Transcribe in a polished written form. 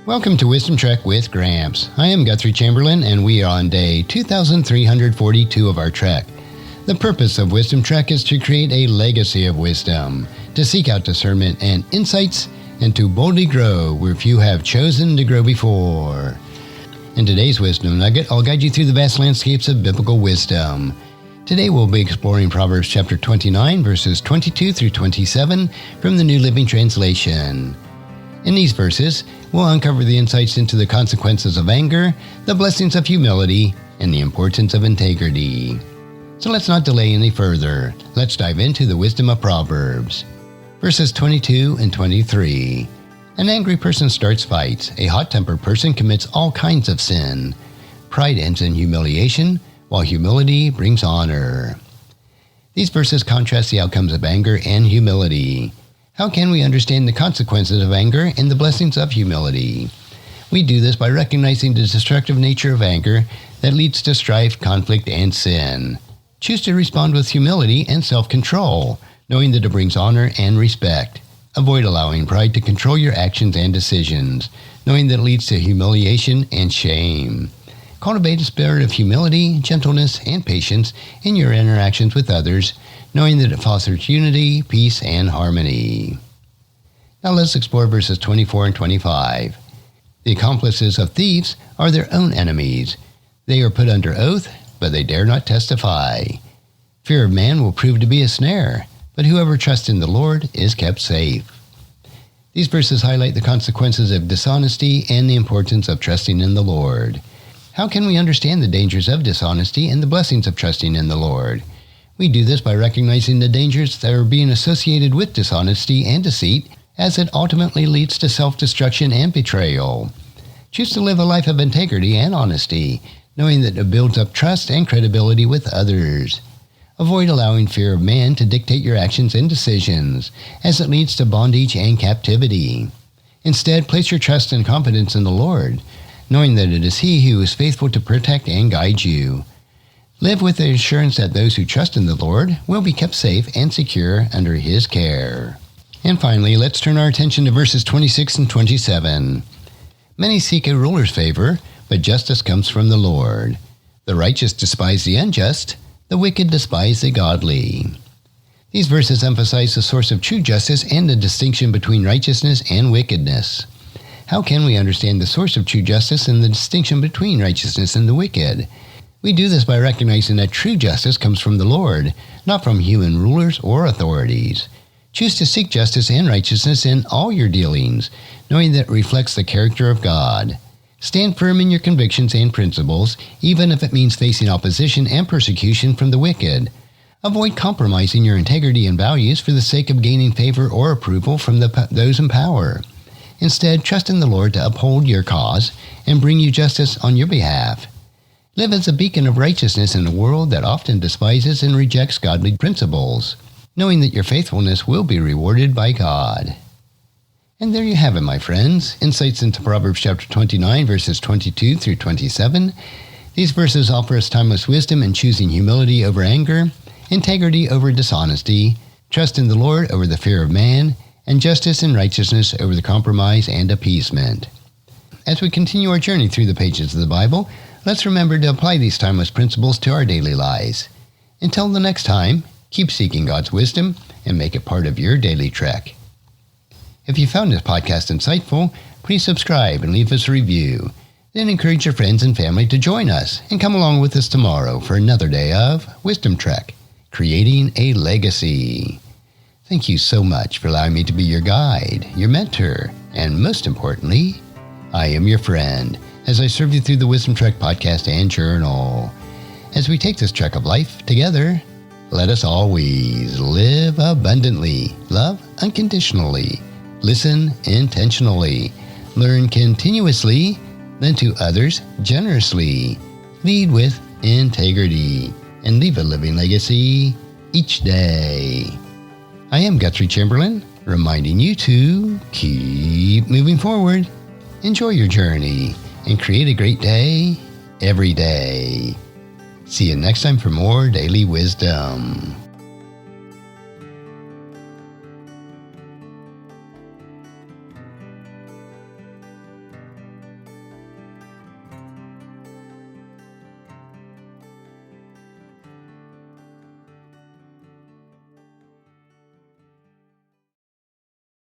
Welcome to Wisdom Trek with Gramps. I am Guthrie Chamberlain, and we are on day 2342 of our trek. The purpose of Wisdom Trek is to create a legacy of wisdom, to seek out discernment and insights, and to boldly grow where few have chosen to grow before. In today's Wisdom Nugget, I'll guide you through the vast landscapes of biblical wisdom. Today we'll be exploring Proverbs chapter 29, verses 22 through 27 from the New Living Translation. In these verses, we'll uncover the insights into the consequences of anger, the blessings of humility, and the importance of integrity. So let's not delay any further. Let's dive into the wisdom of Proverbs. Verses 22 and 23. An angry person starts fights. A hot-tempered person commits all kinds of sin. Pride ends in humiliation, while humility brings honor. These verses contrast the outcomes of anger and humility. How can we understand the consequences of anger and the blessings of humility? We do this by recognizing the destructive nature of anger that leads to strife, conflict, and sin. Choose to respond with humility and self-control, knowing that it brings honor and respect. Avoid allowing pride to control your actions and decisions, knowing that it leads to humiliation and shame. Cultivate a spirit of humility, gentleness, and patience in your interactions with others, knowing that it fosters unity, peace, and harmony. Now let's explore verses 24 and 25. The accomplices of thieves are their own enemies. They are put under oath, but they dare not testify. Fear of man will prove to be a snare, but whoever trusts in the Lord is kept safe. These verses highlight the consequences of dishonesty and the importance of trusting in the Lord. How can we understand the dangers of dishonesty and the blessings of trusting in the Lord? We do this by recognizing the dangers that are being associated with dishonesty and deceit, as it ultimately leads to self-destruction and betrayal. Choose to live a life of integrity and honesty, knowing that it builds up trust and credibility with others. Avoid allowing fear of man to dictate your actions and decisions, as it leads to bondage and captivity. Instead, place your trust and confidence in the Lord, knowing that it is He who is faithful to protect and guide you. Live with the assurance that those who trust in the Lord will be kept safe and secure under His care. And finally, let's turn our attention to verses 26 and 27. Many seek a ruler's favor, but justice comes from the Lord. The righteous despise the unjust, the wicked despise the godly. These verses emphasize the source of true justice and the distinction between righteousness and wickedness. How can we understand the source of true justice and the distinction between righteousness and the wicked? We do this by recognizing that true justice comes from the Lord, not from human rulers or authorities. Choose to seek justice and righteousness in all your dealings, knowing that it reflects the character of God. Stand firm in your convictions and principles, even if it means facing opposition and persecution from the wicked. Avoid compromising your integrity and values for the sake of gaining favor or approval from those in power. Instead, trust in the Lord to uphold your cause and bring you justice on your behalf. Live as a beacon of righteousness in a world that often despises and rejects godly principles, knowing that your faithfulness will be rewarded by God. And there you have it, my friends, insights into Proverbs chapter 29, verses 22 through 27. These verses offer us timeless wisdom in choosing humility over anger, integrity over dishonesty, trust in the Lord over the fear of man, and justice and righteousness over the compromise and appeasement. As we continue our journey through the pages of the Bible, let's remember to apply these timeless principles to our daily lives. Until the next time, keep seeking God's wisdom and make it part of your daily trek. If you found this podcast insightful, please subscribe and leave us a review. Then encourage your friends and family to join us and come along with us tomorrow for another day of Wisdom Trek, creating a legacy. Thank you so much for allowing me to be your guide, your mentor, and most importantly, I am your friend as I serve you through the Wisdom Trek podcast and journal. As we take this trek of life together, let us always live abundantly, love unconditionally, listen intentionally, learn continuously, lend to others generously, lead with integrity, and leave a living legacy each day. I am Guthrie Chamberlain, reminding you to keep moving forward, enjoy your journey, and create a great day every day. See you next time for more daily wisdom.